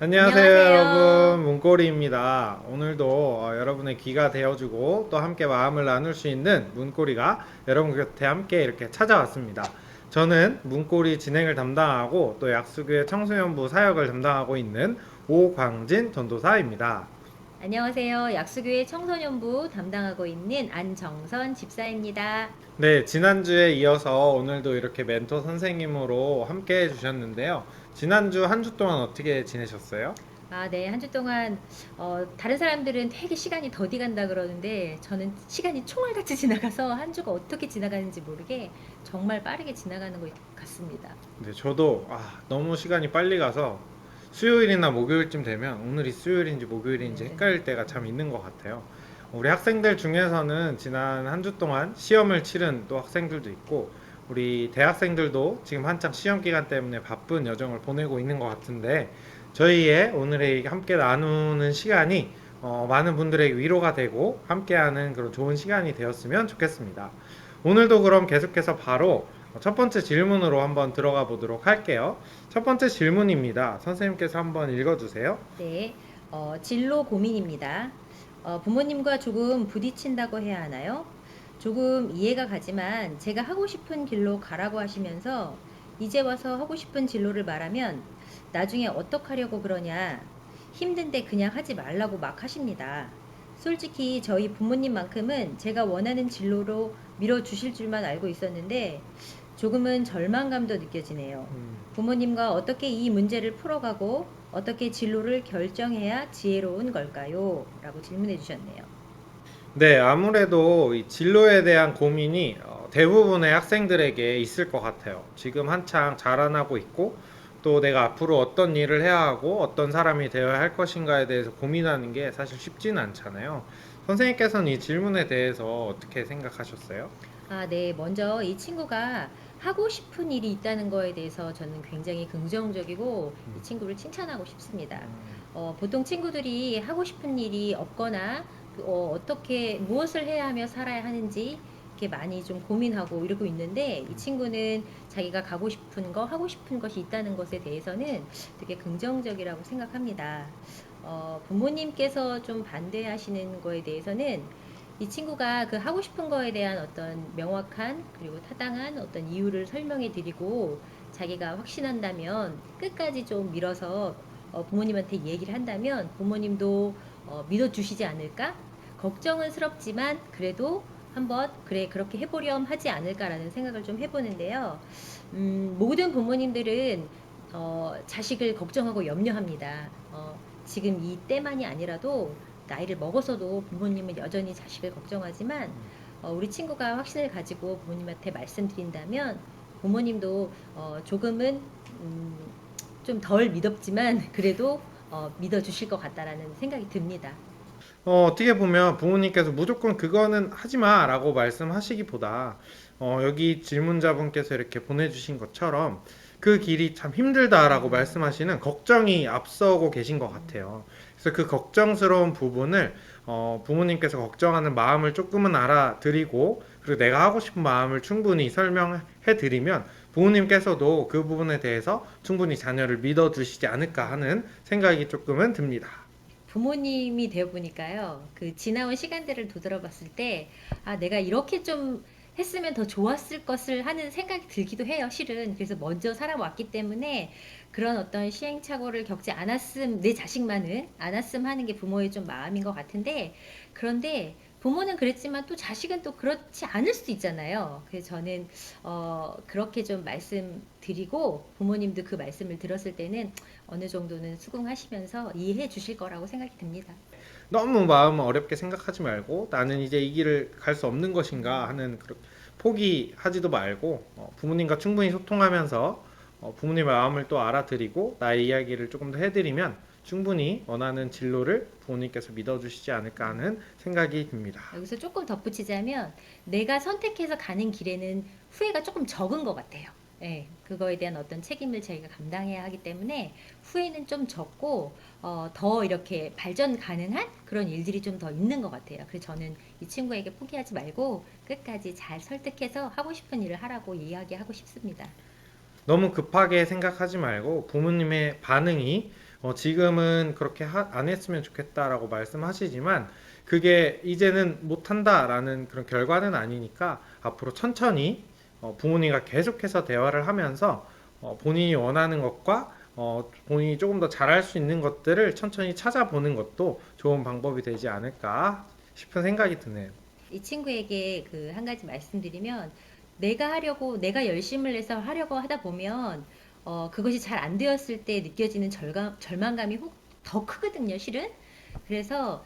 안녕하세요 안녕하세요. 여러분, 문고리입니다. 오늘도 여러분의 귀가 되어주고 또 함께 마음을 나눌 수 있는 문고리가 여러분 곁에 함께 이렇게 찾아왔습니다. 저는 문고리 진행을 담당하고 또 약수교회 청소년부 사역을 담당하고 있는 오광진 전도사입니다. 안녕하세요. 약수교회 청소년부 담당하고 있는 안정선 집사입니다. 네, 지난주에 이어서 오늘도 이렇게 멘토 선생님으로 함께 해주셨는데요. 지난주 한 주 동안 어떻게 지내셨어요? 네. 한 주 동안 다른 사람들은 되게 시간이 더디 간다 그러는데 저는 시간이 총알같이 지나가서 한 주가 어떻게 지나가는지 모르게 정말 빠르게 지나가는 것 같습니다. 네, 저도 너무 시간이 빨리 가서 수요일이나 목요일쯤 되면 오늘이 수요일인지 목요일인지 네. 헷갈릴 때가 참 있는 것 같아요. 우리 학생들 중에서는 지난 한 주 동안 시험을 치른 또 학생들도 있고, 우리 대학생들도 지금 한창 시험 기간 때문에 바쁜 여정을 보내고 있는 것 같은데, 저희의 오늘의 함께 나누는 시간이 많은 분들에게 위로가 되고 함께하는 그런 좋은 시간이 되었으면 좋겠습니다. 오늘도 그럼 계속해서 바로 첫 번째 질문으로 한번 들어가 보도록 할게요. 첫 번째 질문입니다. 선생님께서 한번 읽어주세요. 네. 진로 고민입니다. 부모님과 조금 부딪힌다고 해야 하나요? 조금 이해가 가지만 제가 하고 싶은 길로 가라고 하시면서 이제 와서 하고 싶은 진로를 말하면 나중에 어떡하려고 그러냐, 힘든데 그냥 하지 말라고 막 하십니다. 솔직히 저희 부모님만큼은 제가 원하는 진로로 밀어주실 줄만 알고 있었는데 조금은 절망감도 느껴지네요. 부모님과 어떻게 이 문제를 풀어가고 어떻게 진로를 결정해야 지혜로운 걸까요? 라고 질문해 주셨네요. 네, 아무래도 이 진로에 대한 고민이 대부분의 학생들에게 있을 것 같아요. 지금 한창 자라나고 있고, 또 내가 앞으로 어떤 일을 해야 하고 어떤 사람이 되어야 할 것인가에 대해서 고민하는 게 사실 쉽지는 않잖아요. 선생님께서는 이 질문에 대해서 어떻게 생각하셨어요? 네. 먼저 이 친구가 하고 싶은 일이 있다는 거에 대해서 저는 굉장히 긍정적이고 이 친구를 칭찬하고 싶습니다. 보통 친구들이 하고 싶은 일이 없거나 어떻게 무엇을 해야 하며 살아야 하는지 이렇게 많이 좀 고민하고 이러고 있는데 이 친구는 자기가 가고 싶은 거, 하고 싶은 것이 있다는 것에 대해서는 되게 긍정적이라고 생각합니다. 부모님께서 좀 반대하시는 거에 대해서는 이 친구가 그 하고 싶은 거에 대한 어떤 명확한 그리고 타당한 어떤 이유를 설명해 드리고 자기가 확신한다면 끝까지 좀 밀어서 부모님한테 얘기를 한다면 부모님도 믿어주시지 않을까? 걱정은 스럽지만 그래도 한번 그래 그렇게 해보렴 하지 않을까라는 생각을 좀 해보는데요. 모든 부모님들은 자식을 걱정하고 염려합니다. 지금 이 때만이 아니라도 나이를 먹어서도 부모님은 여전히 자식을 걱정하지만 우리 친구가 확신을 가지고 부모님한테 말씀드린다면 부모님도 조금은 좀 덜 믿었지만 그래도 믿어주실 것 같다라는 생각이 듭니다. 어떻게 보면 부모님께서 무조건 그거는 하지 마라고 말씀하시기보다 여기 질문자분께서 이렇게 보내주신 것처럼 그 길이 참 힘들다라고 말씀하시는 걱정이 앞서고 계신 것 같아요. 그래서 그 걱정스러운 부분을 부모님께서 걱정하는 마음을 조금은 알아드리고, 그리고 내가 하고 싶은 마음을 충분히 설명해 드리면 부모님께서도 그 부분에 대해서 충분히 자녀를 믿어주시지 않을까 하는 생각이 조금은 듭니다. 부모님이 되어 보니까요. 그 지나온 시간들을 되돌아봤을 때, 내가 이렇게 좀 했으면 더 좋았을 것을 하는 생각이 들기도 해요, 실은. 그래서 먼저 살아왔기 때문에 그런 어떤 시행착오를 겪지 않았음, 내 자식만은 않았음 하는 게 부모의 좀 마음인 것 같은데, 그런데 부모는 그랬지만 또 자식은 또 그렇지 않을 수도 있잖아요. 그래서 저는 그렇게 좀 말씀드리고 부모님도 그 말씀을 들었을 때는 어느 정도는 수긍하시면서 이해해 주실 거라고 생각이 듭니다. 너무 마음을 어렵게 생각하지 말고, 나는 이제 이 길을 갈 수 없는 것인가 하는 포기하지도 말고, 부모님과 충분히 소통하면서 부모님의 마음을 또 알아드리고 나의 이야기를 조금 더 해드리면 충분히 원하는 진로를 부모님께서 믿어주시지 않을까 하는 생각이 듭니다. 여기서 조금 덧붙이자면 내가 선택해서 가는 길에는 후회가 조금 적은 것 같아요. 예, 그거에 대한 어떤 책임을 저희가 감당해야 하기 때문에 후회는 좀 적고 더 이렇게 발전 가능한 그런 일들이 좀 더 있는 것 같아요. 그래서 저는 이 친구에게 포기하지 말고 끝까지 잘 설득해서 하고 싶은 일을 하라고 이야기하고 싶습니다. 너무 급하게 생각하지 말고 부모님의 반응이 지금은 그렇게 안 했으면 좋겠다라고 말씀하시지만 그게 이제는 못한다라는 그런 결과는 아니니까 앞으로 천천히 부모님과 계속해서 대화를 하면서 본인이 원하는 것과 본인이 조금 더 잘할 수 있는 것들을 천천히 찾아보는 것도 좋은 방법이 되지 않을까 싶은 생각이 드네요. 이 친구에게 그 한 가지 말씀드리면 내가 열심을 내서 하려고 하다 보면 그것이 잘 안 되었을 때 느껴지는 절망감이 더 크거든요, 실은. 그래서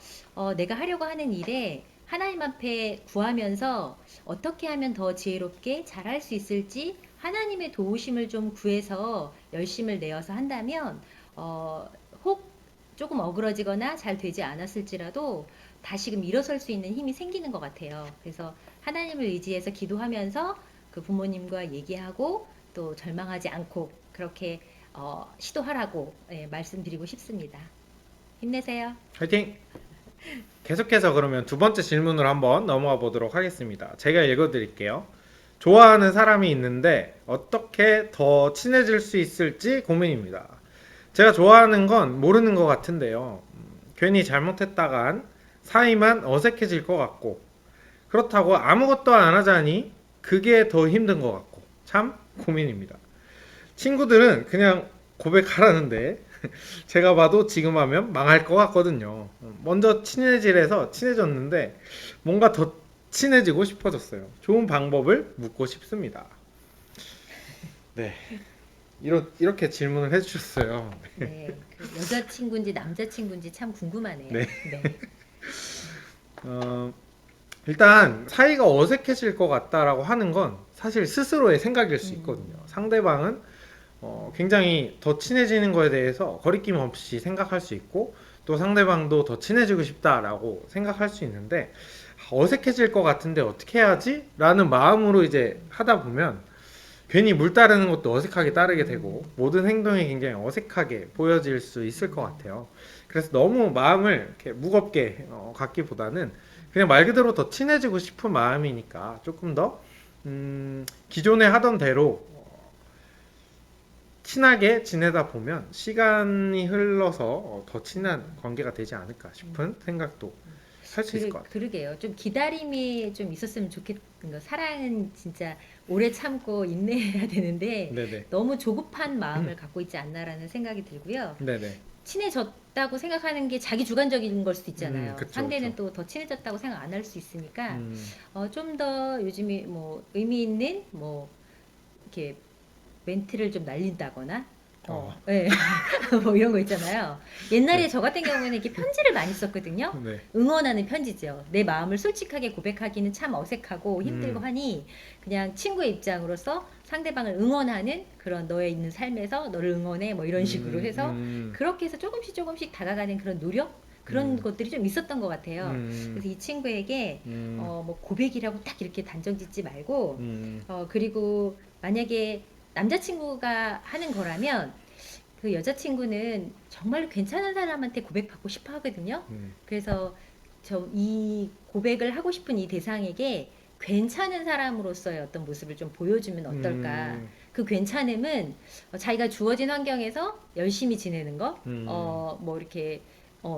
내가 하려고 하는 일에 하나님 앞에 구하면서 어떻게 하면 더 지혜롭게 잘할 수 있을지 하나님의 도우심을 좀 구해서 열심을 내어서 한다면 혹 조금 어그러지거나 잘 되지 않았을지라도 다시금 일어설 수 있는 힘이 생기는 것 같아요. 그래서 하나님을 의지해서 기도하면서 그 부모님과 얘기하고 또 절망하지 않고 그렇게 시도하라고 말씀드리고 싶습니다. 힘내세요. 화이팅! 계속해서 그러면 두 번째 질문으로 한번 넘어가 보도록 하겠습니다. 제가 읽어드릴게요. 좋아하는 사람이 있는데 어떻게 더 친해질 수 있을지 고민입니다. 제가 좋아하는 건 모르는 것 같은데요. 괜히 잘못했다간 사이만 어색해질 것 같고 그렇다고 아무것도 안 하자니 그게 더 힘든 것 같고 참 고민입니다. 친구들은 그냥 고백하라는데 제가 봐도 지금 하면 망할 것 같거든요. 먼저 친해지래서 친해졌는데 뭔가 더 친해지고 싶어졌어요. 좋은 방법을 묻고 싶습니다. 네. 이렇게 질문을 해주셨어요. 네, 그 여자친구인지 남자친구인지 참 궁금하네요. 네. 네. 일단 사이가 어색해질 것 같다라고 하는 건 사실 스스로의 생각일 수 있거든요. 상대방은 굉장히 더 친해지는 거에 대해서 거리낌 없이 생각할 수 있고 또 상대방도 더 친해지고 싶다라고 생각할 수 있는데 어색해질 것 같은데 어떻게 해야지? 라는 마음으로 이제 하다 보면 괜히 물 따르는 것도 어색하게 따르게 되고 모든 행동이 굉장히 어색하게 보여질 수 있을 것 같아요. 그래서 너무 마음을 이렇게 무겁게 갖기보다는 그냥 말 그대로 더 친해지고 싶은 마음이니까 조금 더 기존에 하던 대로 친하게 지내다 보면 시간이 흘러서 더 친한 관계가 되지 않을까 싶은 생각도 할 수 있을 것 같아요. 그러게요. 좀 기다림이 좀 있었으면 좋겠는 거. 사랑은 진짜 오래 참고 인내해야 되는데 네네. 너무 조급한 마음을 갖고 있지 않나라는 생각이 들고요. 네네. 친해졌다고 생각하는 게 자기 주관적인 걸 수도 있잖아요. 그쵸, 상대는 그쵸. 또 더 친해졌다고 생각 안 할 수 있으니까 음, 좀 더 요즘에 뭐 의미 있는 뭐 이렇게 멘트를 좀 날린다거나 네. 뭐 이런 거 있잖아요. 옛날에 네. 저 같은 경우에는 이렇게 편지를 많이 썼거든요. 네. 응원하는 편지죠. 내 마음을 솔직하게 고백하기는 참 어색하고 힘들고 하니 그냥 친구의 입장으로서 상대방을 응원하는 그런 너의 있는 삶에서 너를 응원해 뭐 이런 식으로 해서 그렇게 해서 조금씩 다가가는 그런 노력 그런 것들이 좀 있었던 것 같아요. 그래서 이 친구에게 뭐 고백이라고 딱 이렇게 단정 짓지 말고 그리고 만약에 남자친구가 하는 거라면 그 여자친구는 정말 괜찮은 사람한테 고백받고 싶어 하거든요. 그래서 이 고백을 하고 싶은 이 대상에게 괜찮은 사람으로서의 어떤 모습을 좀 보여주면 어떨까. 그 괜찮음은 자기가 주어진 환경에서 열심히 지내는 거, 뭐 이렇게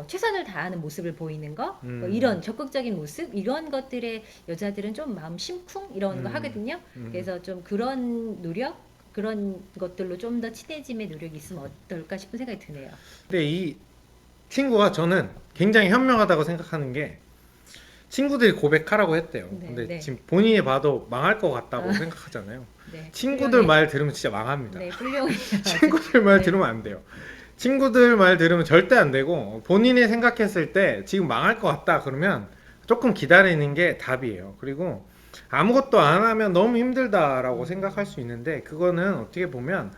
최선을 다하는 모습을 보이는 거, 뭐 이런 적극적인 모습, 이런 것들에 여자들은 좀 마음 심쿵 이런 거 하거든요. 그래서 좀 그런 노력, 그런 것들로 좀 더 친해짐의 노력이 있으면 어떨까 싶은 생각이 드네요. 근데 이 친구가 저는 굉장히 현명하다고 생각하는 게 친구들이 고백하라고 했대요. 네, 근데 네. 지금 본인이 봐도 망할 것 같다고 생각하잖아요. 네, 친구들 훌륭해. 말 들으면 진짜 망합니다. 네, 훌륭해요. 친구들 말 네. 들으면 안 돼요. 친구들 말 들으면 절대 안 되고 본인이 생각했을 때 지금 망할 것 같다 그러면 조금 기다리는 게 답이에요. 그리고 아무것도 안 하면 너무 힘들다라고 생각할 수 있는데 그거는 어떻게 보면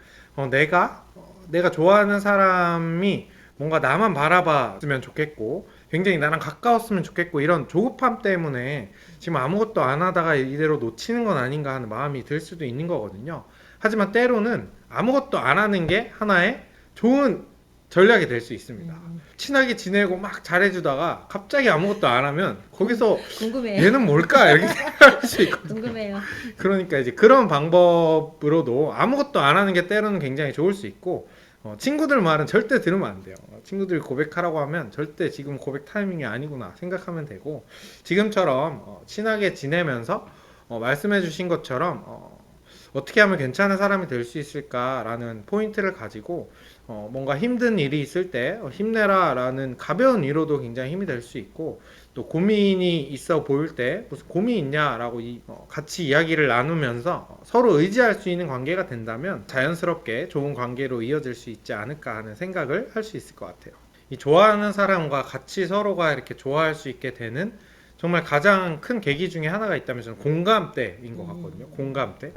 내가 좋아하는 사람이 뭔가 나만 바라봤으면 좋겠고 굉장히 나랑 가까웠으면 좋겠고 이런 조급함 때문에 지금 아무것도 안 하다가 이대로 놓치는 건 아닌가 하는 마음이 들 수도 있는 거거든요. 하지만 때로는 아무것도 안 하는 게 하나의 좋은 전략이 될 수 있습니다. 친하게 지내고 막 잘해주다가 갑자기 아무것도 안 하면 거기서 궁금해요. 얘는 뭘까 이렇게 생각할 수 있거든요. 궁금해요. 그러니까 이제 그런 방법으로도 아무것도 안 하는 게 때로는 굉장히 좋을 수 있고 친구들 말은 절대 들으면 안 돼요. 친구들이 고백하라고 하면 절대 지금 고백 타이밍이 아니구나 생각하면 되고, 지금처럼 친하게 지내면서 말씀해 주신 것처럼 어떻게 하면 괜찮은 사람이 될 수 있을까라는 포인트를 가지고 뭔가 힘든 일이 있을 때 힘내라 라는 가벼운 위로도 굉장히 힘이 될 수 있고, 또 고민이 있어 보일 때 무슨 고민 있냐라고 같이 이야기를 나누면서 서로 의지할 수 있는 관계가 된다면 자연스럽게 좋은 관계로 이어질 수 있지 않을까 하는 생각을 할 수 있을 것 같아요. 이 좋아하는 사람과 같이 서로가 이렇게 좋아할 수 있게 되는 정말 가장 큰 계기 중에 하나가 있다면 저는 공감대인 것 같거든요. 공감대.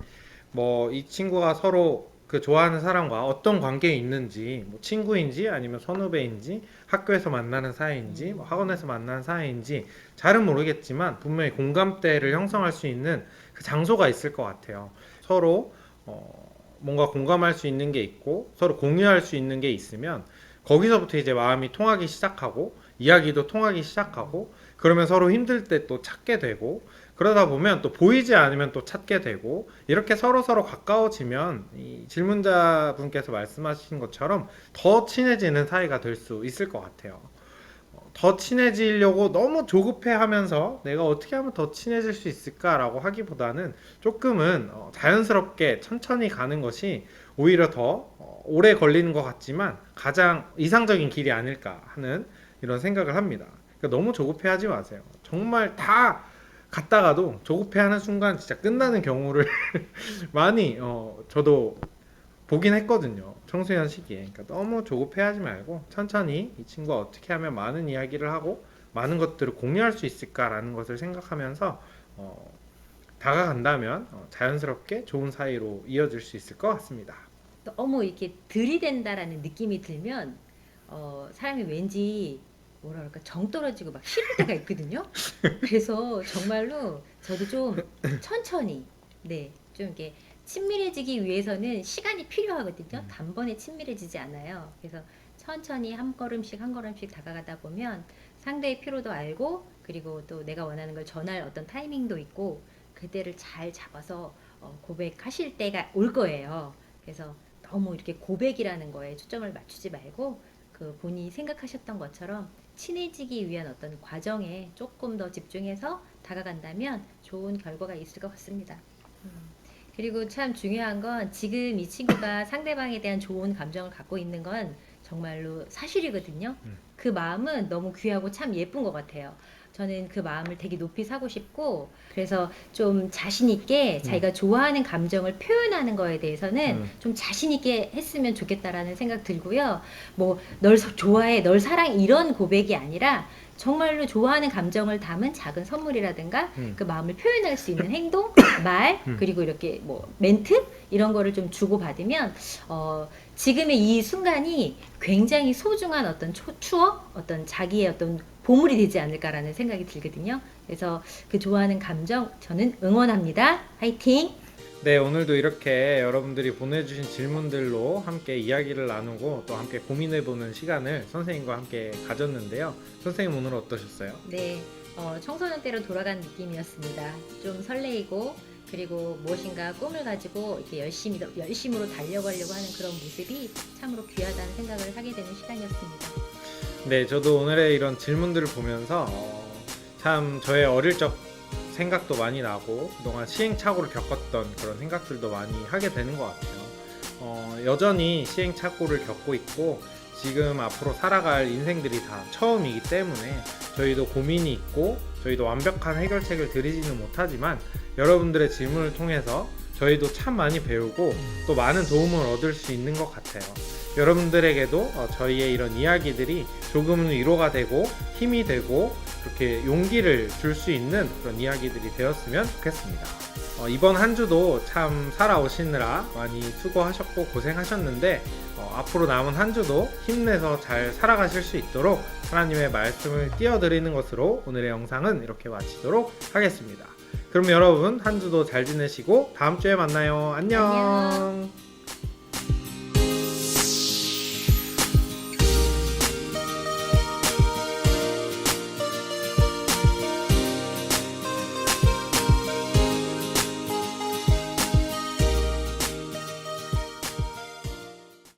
뭐 이 친구가 서로 그 좋아하는 사람과 어떤 관계에 있는지, 뭐 친구인지 아니면 선후배인지 학교에서 만나는 사이인지 뭐 학원에서 만나는 사이인지 잘은 모르겠지만 분명히 공감대를 형성할 수 있는 그 장소가 있을 것 같아요. 서로 뭔가 공감할 수 있는 게 있고 서로 공유할 수 있는 게 있으면 거기서부터 이제 마음이 통하기 시작하고 이야기도 통하기 시작하고, 그러면 서로 힘들 때 또 찾게 되고, 그러다 보면 또 보이지 않으면 또 찾게 되고, 이렇게 서로 가까워지면 이 질문자분께서 말씀하신 것처럼 더 친해지는 사이가 될 수 있을 것 같아요. 더 친해지려고 너무 조급해 하면서 내가 어떻게 하면 더 친해질 수 있을까라고 하기보다는 조금은 자연스럽게 천천히 가는 것이 오히려 더 오래 걸리는 것 같지만 가장 이상적인 길이 아닐까 하는 이런 생각을 합니다. 그러니까 너무 조급해 하지 마세요. 정말 다 갔다가도 조급해하는 순간 진짜 끝나는 경우를 많이 저도 보긴 했거든요. 청소년 시기에. 그러니까 너무 조급해하지 말고 천천히 이 친구가 어떻게 하면 많은 이야기를 하고 많은 것들을 공유할 수 있을까라는 것을 생각하면서 다가간다면 자연스럽게 좋은 사이로 이어질 수 있을 것 같습니다. 너무 이렇게 들이댄다라는 느낌이 들면 사람이 왠지 뭐라 그럴까 정 떨어지고 막 싫을 때가 있거든요. 그래서 정말로 저도 좀 천천히 좀 이렇게 친밀해지기 위해서는 시간이 필요하거든요. 단번에 친밀해지지 않아요. 그래서 천천히 한 걸음씩 한 걸음씩 다가가다 보면 상대의 피로도 알고, 그리고 또 내가 원하는 걸 전할 어떤 타이밍도 있고, 그때를 잘 잡아서 고백하실 때가 올 거예요. 그래서 너무 이렇게 고백이라는 거에 초점을 맞추지 말고 그 본인이 생각하셨던 것처럼 친해지기 위한 어떤 과정에 조금 더 집중해서 다가간다면 좋은 결과가 있을 것 같습니다. 그리고 참 중요한 건 지금 이 친구가 상대방에 대한 좋은 감정을 갖고 있는 건 정말로 사실이거든요. 그 마음은 너무 귀하고 참 예쁜 것 같아요. 저는 그 마음을 되게 높이 사고 싶고, 그래서 좀 자신 있게 자기가 좋아하는 감정을 표현하는 거에 대해서는 좀 자신 있게 했으면 좋겠다라는 생각 들고요. 뭐 널 좋아해, 널 사랑해 이런 고백이 아니라 정말로 좋아하는 감정을 담은 작은 선물이라든가 그 마음을 표현할 수 있는 행동, 말, 그리고 이렇게 뭐 멘트 이런 거를 좀 주고받으면 지금의 이 순간이 굉장히 소중한 어떤 추억, 어떤 자기의 어떤 보물이 되지 않을까라는 생각이 들거든요. 그래서 그 좋아하는 감정 저는 응원합니다. 화이팅! 네, 오늘도 이렇게 여러분들이 보내주신 질문들로 함께 이야기를 나누고 또 함께 고민해보는 시간을 선생님과 함께 가졌는데요. 선생님 오늘 어떠셨어요? 네, 청소년 때로 돌아간 느낌이었습니다. 좀 설레이고, 그리고 무엇인가 꿈을 가지고 이렇게 열심으로 달려가려고 하는 그런 모습이 참으로 귀하다는 생각을 하게 되는 시간이었습니다. 네, 저도 오늘의 이런 질문들을 보면서 참 저의 어릴 적 생각도 많이 나고 그동안 시행착오를 겪었던 그런 생각들도 많이 하게 되는 것 같아요. 여전히 시행착오를 겪고 있고 지금 앞으로 살아갈 인생들이 다 처음이기 때문에 저희도 고민이 있고 저희도 완벽한 해결책을 드리지는 못하지만 여러분들의 질문을 통해서 저희도 참 많이 배우고 또 많은 도움을 얻을 수 있는 것 같아요. 여러분들에게도 저희의 이런 이야기들이 조금은 위로가 되고 힘이 되고 그렇게 용기를 줄 수 있는 그런 이야기들이 되었으면 좋겠습니다. 이번 한 주도 참 살아오시느라 많이 수고하셨고 고생하셨는데 앞으로 남은 한 주도 힘내서 잘 살아가실 수 있도록 하나님의 말씀을 띄워드리는 것으로 오늘의 영상은 이렇게 마치도록 하겠습니다. 그럼 여러분 한 주도 잘 지내시고 다음 주에 만나요. 안녕.